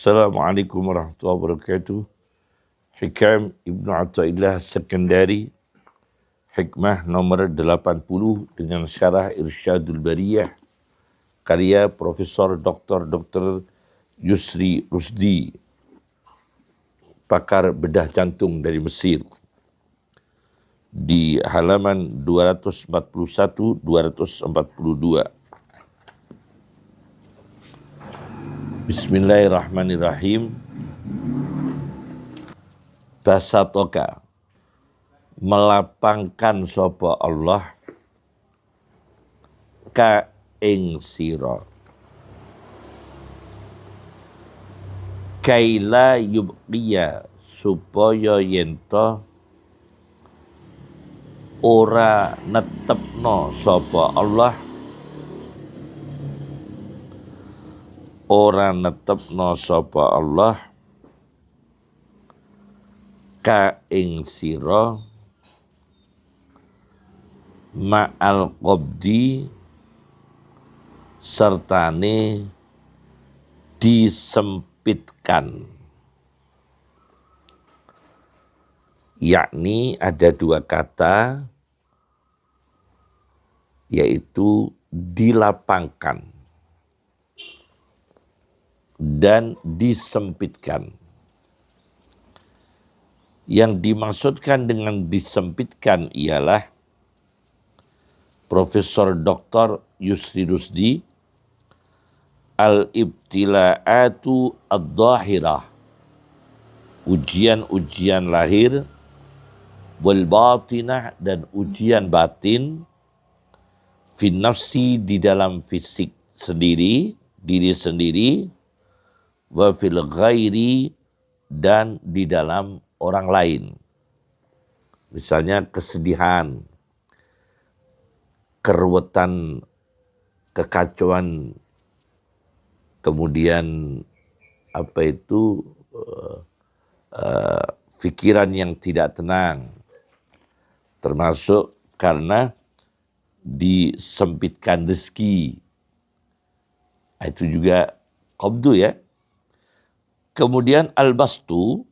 Assalamualaikum warahmatullahi wabarakatuh. Hikam Ibnu Athaillah Sekandari, hikmah nomor 80 dengan syarah Irsyadul Bariyah, karya Profesor Dr. Yusri Rusdi, pakar bedah jantung dari Mesir, di halaman 241-242. Bismillahirrahmanirrahim. Basatoka, melapangkan sapa Allah ka ing sira, kaila yubqiya, supaya yento ora netepno sapa Allah, ora netepno sapa Allah ka ing sira ma'al qabdi, sertane disempitkan. Yakni ada dua kata, yaitu dilapangkan dan disempitkan. Yang dimaksudkan dengan disempitkan ialah Profesor Dr. Yusri Rusdi, al-ibtila'atu ad-dhahirah, ujian-ujian lahir, wal batinah, dan ujian batin, fin nafsi, di dalam fisik sendiri, diri sendiri, wa fil ghairi, dan di dalam orang lain. Misalnya kesedihan, keruwetan, kekacauan, kemudian pikiran yang tidak tenang, termasuk karena disempitkan rezeki. Itu juga qabdu ya. Kemudian al-bastu,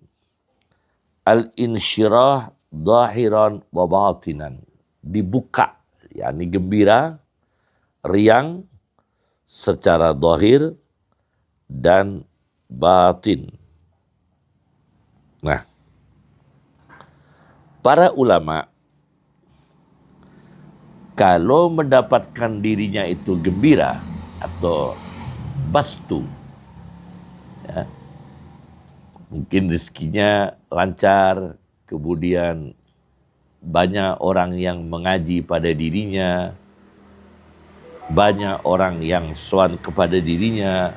al-insyirah zahiran wa batinan, dibuka, yakni gembira, riang secara zahir dan batin. Nah, para ulama kalau mendapatkan dirinya itu gembira atau bastu, ya, mungkin rezekinya lancar, kemudian banyak orang yang mengaji pada dirinya, banyak orang yang sowan kepada dirinya,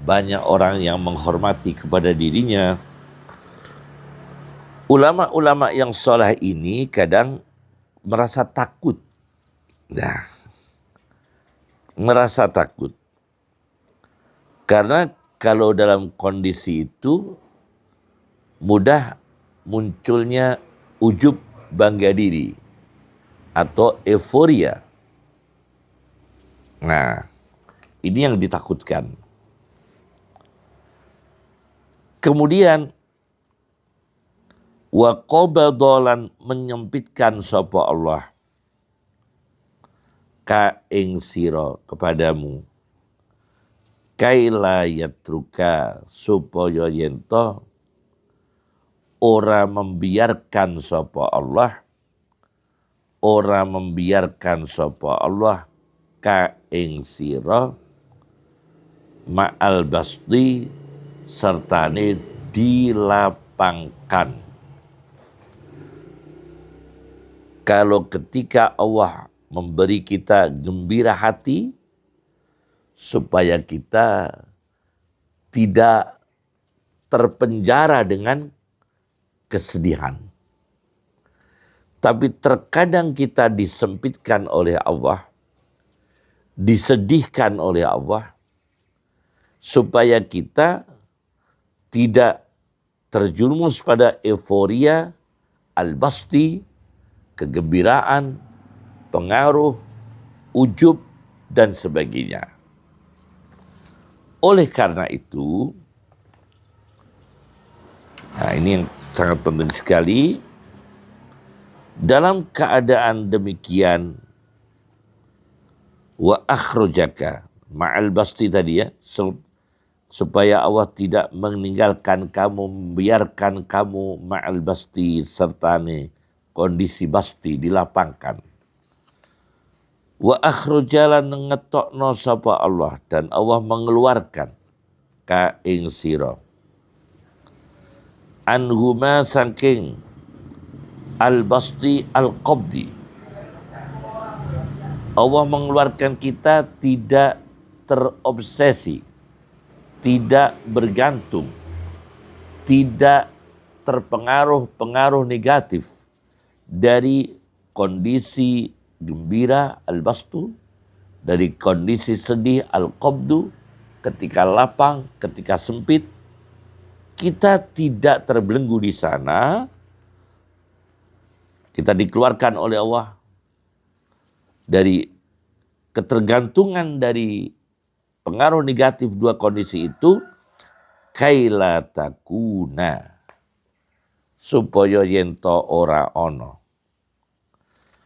banyak orang yang menghormati kepada dirinya. Ulama-ulama yang soleh ini kadang merasa takut. Nah, merasa takut. Karena kalau dalam kondisi itu mudah munculnya ujub, bangga diri, atau euforia. Nah, ini yang ditakutkan. Kemudian wa qabadalan, menyempitkan sapa Allah ka ing sira, kepadamu, kaila yatruka, supaya yento ora membiarkan sapa Allah, ora membiarkan sapa Allah ka ing sira ma'al basti, sertane dilapangkan. Kalau ketika Allah memberi kita gembira hati, supaya kita tidak terpenjara dengan kesedihan. Tapi terkadang kita disempitkan oleh Allah, disedihkan oleh Allah, supaya kita tidak terjerumus pada euforia, al-basti, kegembiraan, pengaruh, ujub, dan sebagainya. Oleh karena itu, Nah, ini yang sangat penting sekali. Dalam keadaan demikian, wa akhrajaka ma'al basti tadi ya, supaya Allah tidak meninggalkan kamu, membiarkan kamu ma'al basti serta kondisi basti dilapangkan. Wa akhrajalan ngetokno sapa Allah, dan Allah mengeluarkan ka ing sira anhuma saking al-basti al-qabdi. Allah mengeluarkan kita tidak terobsesi, tidak bergantung, tidak terpengaruh-pengaruh negatif dari kondisi gembira al-bastu, dari kondisi sedih al-qabdu, ketika lapang, ketika sempit. Kita tidak terbelenggu di sana. Kita dikeluarkan oleh Allah dari ketergantungan dari pengaruh negatif dua kondisi itu, kaila takuna, supaya yento ora ono,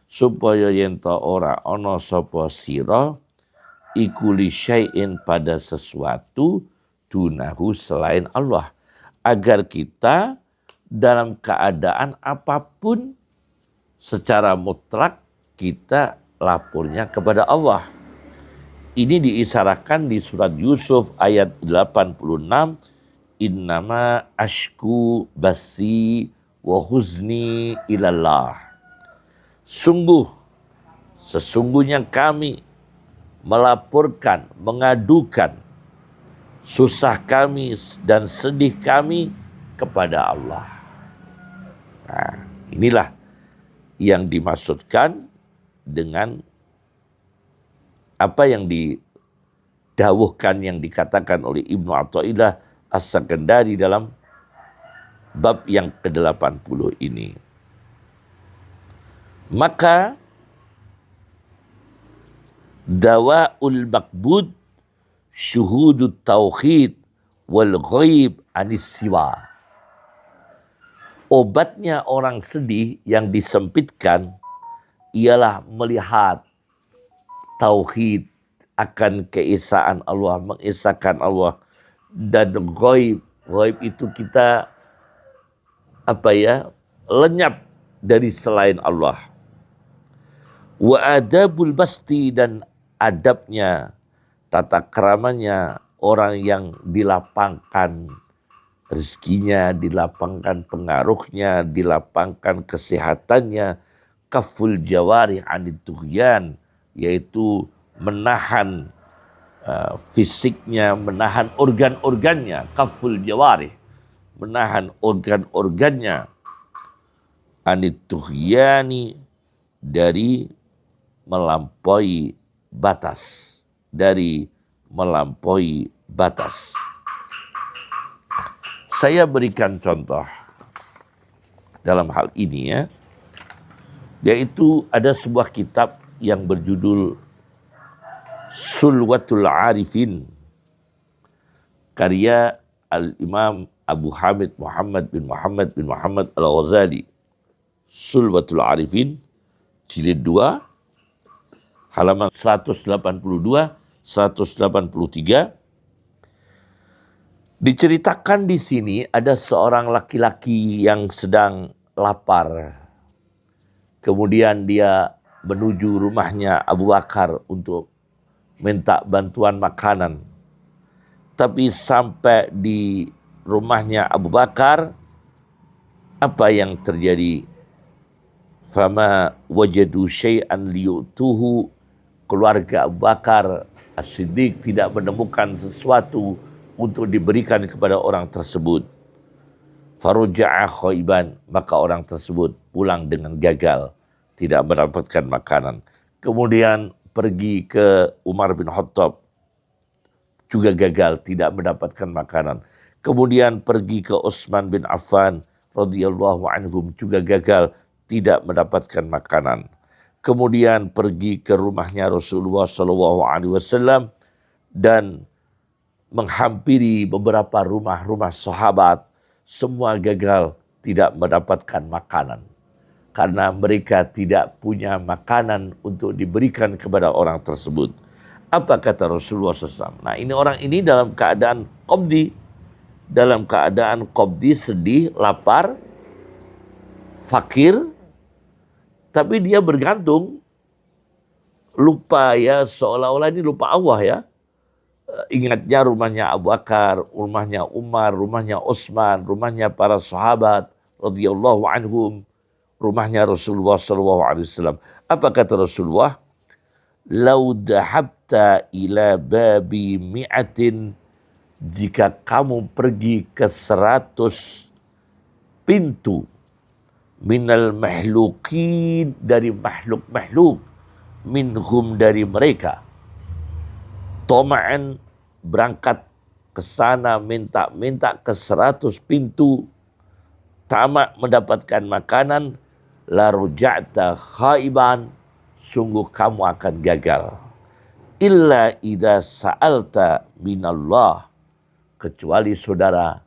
supaya yento ora ono sapa sira iku li syai'in pada sesuatu dunahu selain Allah, agar kita dalam keadaan apapun secara mutlak kita lapornya kepada Allah. Ini diisyaratkan di surat Yusuf ayat 86, innama ashku basi wa huzni ilallah. Sesungguhnya kami melaporkan, mengadukan susah kami dan sedih kami kepada Allah. Nah, inilah yang dimaksudkan dengan apa yang didawuhkan, yang dikatakan oleh Ibnu Athaillah As-Sakandari dalam bab yang ke-80 ini. Maka dawaul makbud syuhudut tauhid wal ghaib anis siwa. Obatnya orang sedih yang disempitkan ialah melihat tauhid akan keesaan Allah, mengesahkan Allah, dan ghaib. Ghaib itu kita lenyap dari selain Allah. Wa adabul basti, dan adabnya, tata keramanya orang yang dilapangkan rezekinya, dilapangkan pengaruhnya, dilapangkan kesehatannya, kaful jawari anit tughyan, yaitu menahan fisiknya, menahan organ-organnya, kaful jawari, menahan organ-organnya, anit tughyani, dari melampaui batas, dari melampaui batas. Saya berikan contoh dalam hal ini ya, yaitu ada sebuah kitab yang berjudul Sulwatul Arifin, karya Al-Imam Abu Hamid Muhammad bin Muhammad Al-Ghazali. Sulwatul Arifin, jilid 2, halaman 182, 183. Diceritakan di sini ada seorang laki-laki yang sedang lapar. Kemudian dia menuju rumahnya Abu Bakar untuk minta bantuan makanan. Tapi sampai di rumahnya Abu Bakar, apa yang terjadi? Fama wajadu syai'an liyutuhu, keluarga Abu Bakar As-Siddiq tidak menemukan sesuatu untuk diberikan kepada orang tersebut. Faruja'a khaiban, maka orang tersebut pulang dengan gagal, tidak mendapatkan makanan. Kemudian pergi ke Umar bin Khattab, juga gagal, tidak mendapatkan makanan. Kemudian pergi ke Utsman bin Affan radhiyallahu anhum, juga gagal, tidak mendapatkan makanan. Kemudian pergi ke rumahnya Rasulullah SAW dan menghampiri beberapa rumah-rumah sahabat semua gagal, tidak mendapatkan makanan. Karena mereka tidak punya makanan untuk diberikan kepada orang tersebut. Apa kata Rasulullah SAW? Nah, ini orang ini dalam keadaan qabdi. Dalam keadaan qabdi, sedih, lapar, fakir, tapi dia bergantung, lupa ya, seolah-olah ini lupa Allah ya. Ingatnya rumahnya Abu Bakar, rumahnya Umar, rumahnya Utsman, rumahnya para sahabat radhiyallahu anhum, rumahnya Rasulullah SAW. Apa kata Rasulullah? Lau dahabta ila babi mi'atin, jika kamu pergi ke 100 pintu minal mahlukin, dari makhluk-makhluk, minhum, dari mereka, toma'an, berangkat ke sana minta ke 100 pintu, tamak mendapatkan makanan, la ruja'ta khaiban, sungguh kamu akan gagal. Illa idza sa'alta minallah, kecuali saudara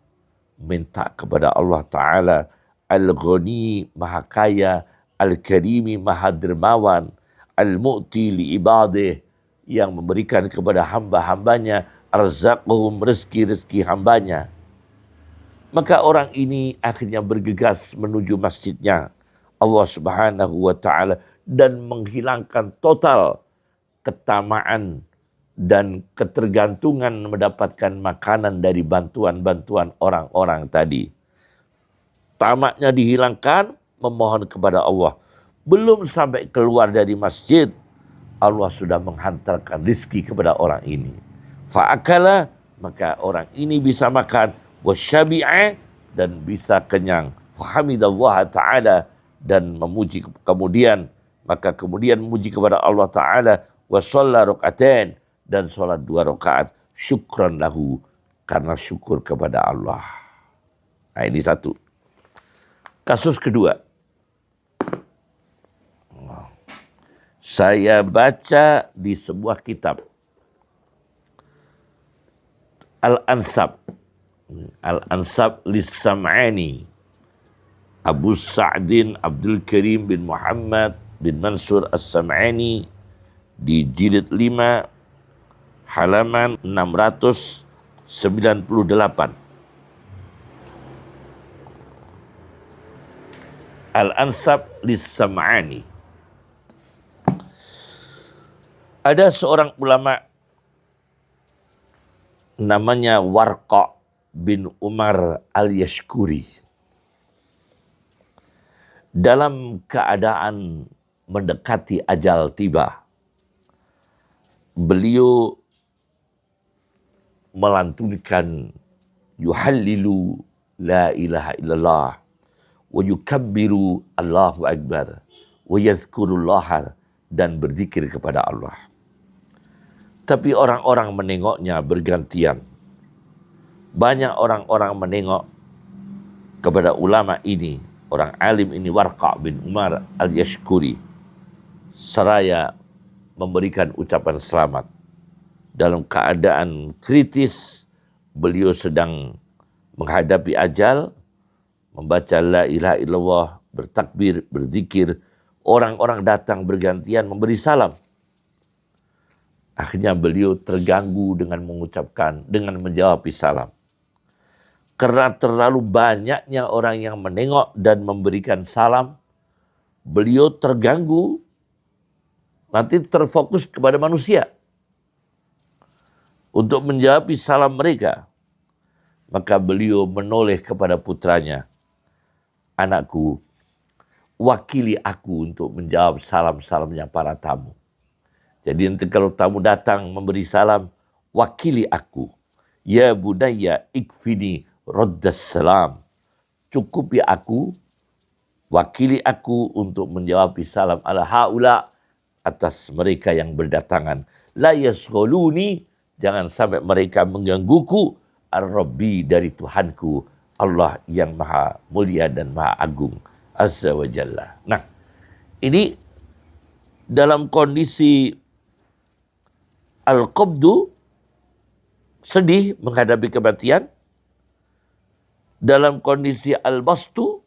minta kepada Allah Ta'ala, Al-Ghani, maha kaya, Al-Karimi, maha dermawan, Al-Mu'ti li ibadih, yang memberikan kepada hamba-hambanya, arzaquhum, rezeki-rezeki hambanya. Maka orang ini akhirnya bergegas menuju masjidnya Allah Subhanahu wa Ta'ala dan menghilangkan total ketamaan dan ketergantungan mendapatkan makanan dari bantuan-bantuan orang-orang tadi. Tamaknya dihilangkan, memohon kepada Allah. Belum sampai keluar dari masjid, Allah sudah menghantarkan rizki kepada orang ini. Fa'akala, maka orang ini bisa makan. Wasyabi'a, dan bisa kenyang. Fahamidallah Ta'ala, dan memuji kemudian. Maka kemudian memuji kepada Allah Ta'ala. Wasalla rakatain, dan sholat 2 rakaat. Syukran lahu, karena syukur kepada Allah. Nah, ini satu. Kasus kedua. Saya baca di sebuah kitab, Al-Ansab. Al-Ansab lis-Sam'ani. Abu Sa'din Abdul Karim bin Muhammad bin Mansur As-Sam'ani, di jilid 5, halaman 698. Al-Ansab lis-Sam'ani. Ada seorang ulama namanya Warqa bin Umar al-Yashkuri. Dalam keadaan mendekati ajal tiba, beliau melantunkan yuhallilu la ilaha illallah wa yukabbiru Allahu akbar wa yazkurullaha, dan berzikir kepada Allah. Tapi orang-orang menengoknya bergantian. Banyak orang-orang menengok kepada ulama ini, orang alim ini, Warqa bin Umar al-Yashkuri, seraya memberikan ucapan selamat. Dalam keadaan kritis, beliau sedang menghadapi ajal, membaca la ilaha illallah, bertakbir, berzikir. Orang-orang datang bergantian memberi salam. Akhirnya beliau terganggu dengan menjawab salam. Karena terlalu banyaknya orang yang menengok dan memberikan salam, beliau terganggu, nanti terfokus kepada manusia untuk menjawab salam mereka. Maka beliau menoleh kepada putranya, anakku, wakili aku untuk menjawab salam-salamnya para tamu. Jadi nanti kalau tamu datang memberi salam, wakili aku. Ya budaya ikfini raddas salam. Cukupi aku, wakili aku untuk menjawab salam ala haula, atas mereka yang berdatangan. La yasghuluni, jangan sampai mereka menggangguku, ar-Rabbi, dari Tuhanku, Allah yang maha mulia dan maha agung, azza wa jalla. Nah, ini dalam kondisi al-qabdu, sedih menghadapi kematian, dalam kondisi al-bastu,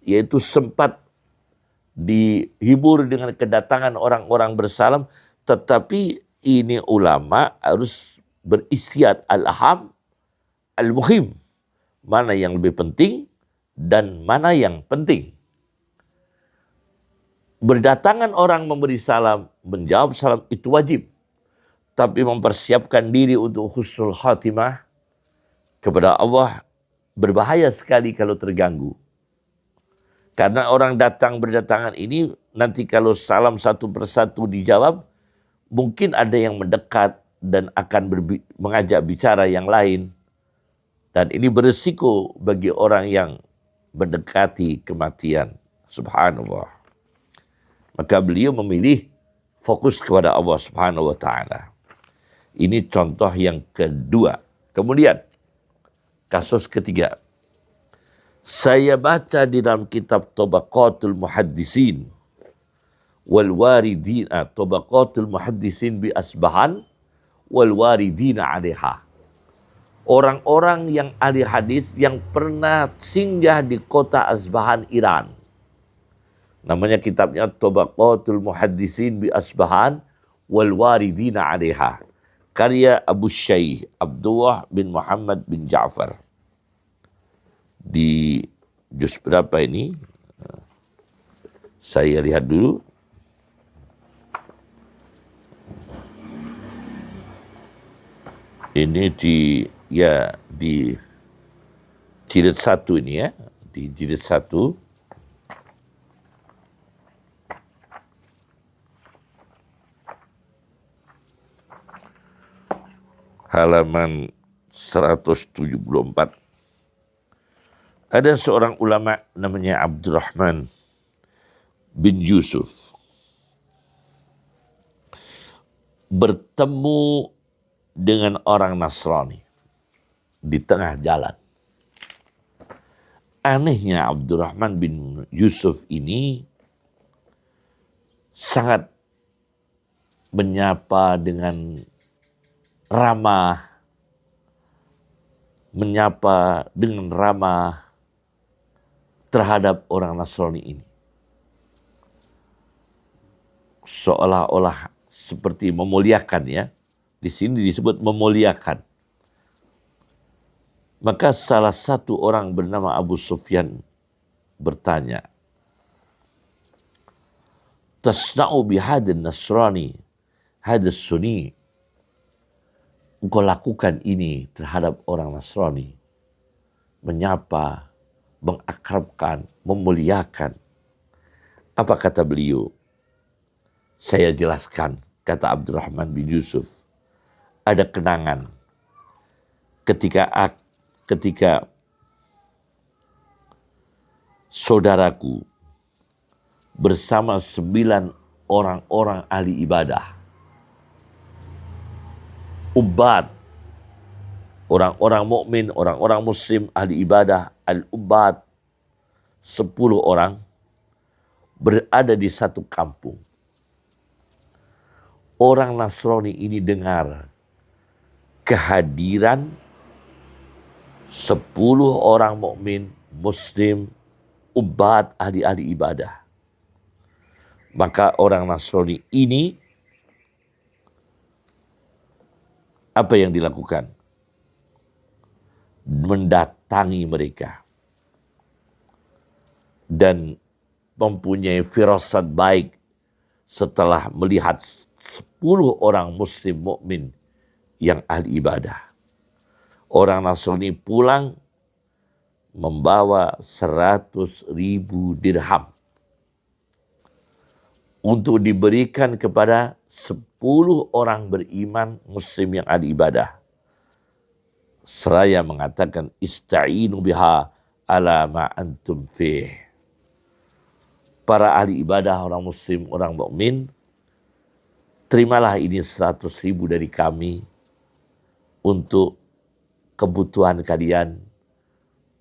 yaitu sempat dihibur dengan kedatangan orang-orang bersalam, tetapi ini ulama harus beristiad al-aham, al-muhim, mana yang lebih penting dan mana yang penting. Berdatangan orang memberi salam, menjawab salam itu wajib, tapi mempersiapkan diri untuk husnul khatimah kepada Allah berbahaya sekali kalau terganggu. Karena orang berdatangan ini nanti kalau salam satu persatu dijawab, mungkin ada yang mendekat dan akan mengajak bicara yang lain. Dan ini beresiko bagi orang yang mendekati kematian. Subhanallah. Maka beliau memilih fokus kepada Allah Subhanahu wa ta'ala. Ini contoh yang kedua. Kemudian, kasus ketiga. Saya baca di dalam kitab Tabaqatul Muhaddisin wal Waridin, Tabaqatul Muhaddisin bi Asbahan wal Waridin 'alaiha. Orang-orang yang ahli hadis yang pernah singgah di kota Asbahan, Iran. Namanya kitabnya Tabaqatul Muhaddisin bi Asbahan wal Waridin 'alaiha. Karya Abu Syaikh Abdullah bin Muhammad bin Ja'far. Di juz berapa ini? Saya lihat dulu. Ini di jilid 1 ini ya, di jilid 1. Halaman 174. Ada seorang ulama namanya Abdurrahman bin Yusuf bertemu dengan orang Nasrani di tengah jalan. Anehnya Abdurrahman bin Yusuf ini sangat menyapa dengan ramah, terhadap orang Nasrani ini. Seolah-olah seperti memuliakan ya. Di sini disebut memuliakan. Maka salah satu orang bernama Abu Sufyan bertanya, "Tasna'u bihadin Nasrani, hadis Sunni." Engkau lakukan ini terhadap orang Nasrani. Menyapa, mengakrabkan, memuliakan. Apa kata beliau? Saya jelaskan, kata Abdurrahman bin Yusuf. Ada kenangan ketika saudaraku bersama 9 orang-orang ahli ibadah, ubad, orang-orang mukmin, orang-orang muslim, ahli ibadah, al-ubad, 10 orang berada di satu kampung. Orang Nasrani ini dengar kehadiran 10 orang mukmin, muslim, ubad, ahli-ahli ibadah. Maka orang Nasrani ini apa yang dilakukan? Mendatangi mereka dan mempunyai firasat baik setelah melihat 10 orang muslim mukmin yang ahli ibadah. Orang Nasrani pulang membawa 100.000 dirham untuk diberikan kepada 10 orang beriman muslim yang ahli ibadah. Seraya mengatakan ista'inu biha ala ma antum fih. Para ahli ibadah, orang muslim, orang mukmin, terimalah ini 100.000 dari kami untuk kebutuhan kalian,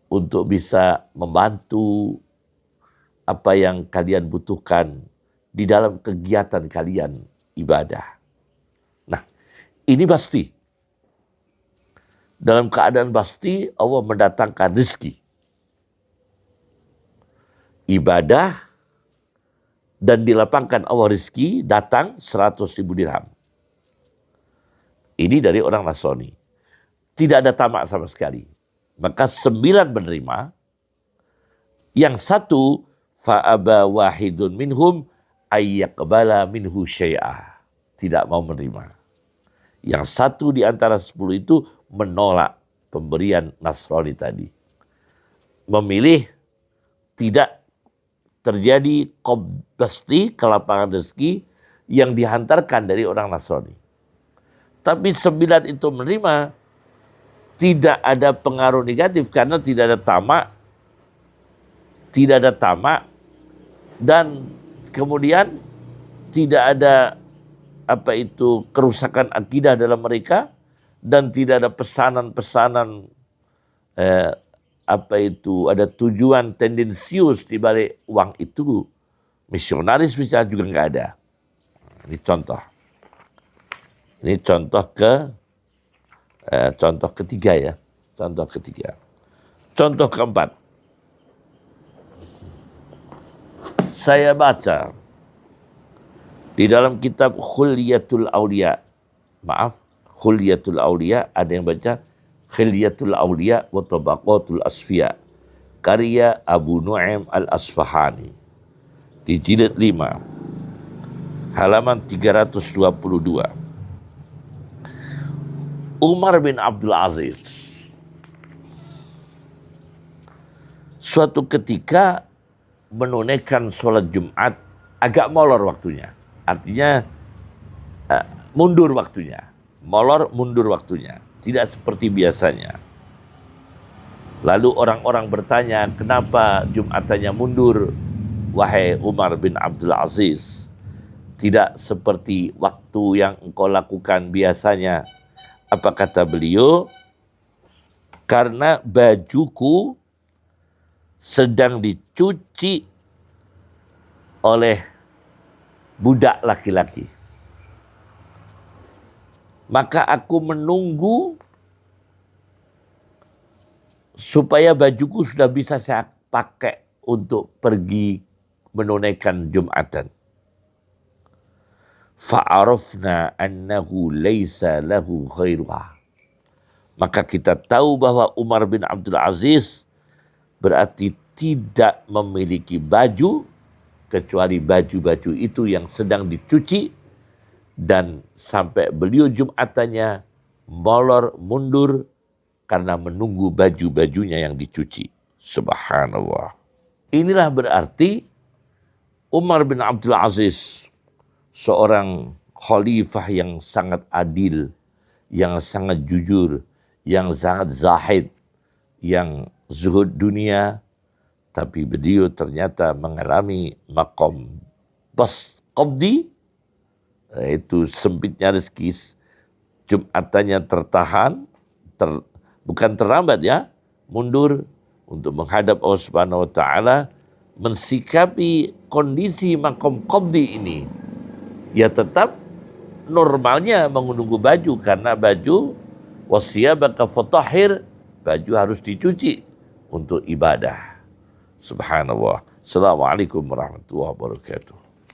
untuk bisa membantu apa yang kalian butuhkan di dalam kegiatan kalian ibadah. Nah, ini pasti. dalam keadaan pasti Allah mendatangkan rezeki, ibadah, dan dilapangkan Allah rezeki datang 100.000 dirham. Ini dari orang Nasrani. Tidak ada tamak sama sekali. Maka 9 menerima. Yang satu, fa'aba wahidun minhum ayyaqbala minhu syai'ah. Tidak mau menerima. Yang satu di antara 10 itu menolak pemberian Nasrani tadi. Memilih tidak terjadi qobdasti, kelapangan rezeki yang dihantarkan dari orang Nasrani. Tapi 9 itu menerima, tidak ada pengaruh negatif karena tidak ada tamak, dan kemudian tidak ada kerusakan akidah dalam mereka, dan tidak ada pesanan-pesanan ada tujuan tendensius di balik uang itu, misionaris misalnya juga nggak ada. Ini contoh. Ini contoh ketiga ya. Contoh ketiga. Contoh keempat. Saya baca di dalam kitab Khulyatul Auliya. Maaf, Khulyatul Auliya, ada yang baca Khilyatul Auliya wa Tabaqatul Asfiya, karya Abu Nu'aim Al-Asfahani, di jilid 5, halaman 322. Umar bin Abdul Aziz suatu ketika menunaikan sholat Jumat agak molor waktunya. Artinya mundur waktunya. Molor, mundur waktunya. Tidak seperti biasanya. Lalu orang-orang bertanya, kenapa Jumatannya mundur, wahai Umar bin Abdul Aziz? Tidak seperti waktu yang engkau lakukan biasanya. Apa kata beliau? Karena bajuku sedang dicuci oleh budak laki-laki. Maka aku menunggu supaya bajuku sudah bisa saya pakai untuk pergi menunaikan Jumatan. Fa'arafna annahu laysa lahu khairuha. Maka kita tahu bahwa Umar bin Abdul Aziz berarti tidak memiliki baju kecuali baju-baju itu yang sedang dicuci, dan sampai beliau Jumatannya molor mundur karena menunggu baju-bajunya yang dicuci. Subhanallah. Inilah berarti Umar bin Abdul Aziz, seorang khalifah yang sangat adil, yang sangat jujur, yang sangat zahid, yang zuhud dunia, tapi beliau ternyata mengalami maqam qabdi, yaitu sempitnya rezeki. Jumatannya tertahan, bukan terlambat ya, mundur untuk menghadap Allah Subhanahu wa taala, mensikapi kondisi maqam qabdi ini. Ya tetap normalnya menunggu baju, karena baju wasiyabaka fatahhir, baju harus dicuci untuk ibadah. Subhanallah. Assalamualaikum warahmatullahi wabarakatuh.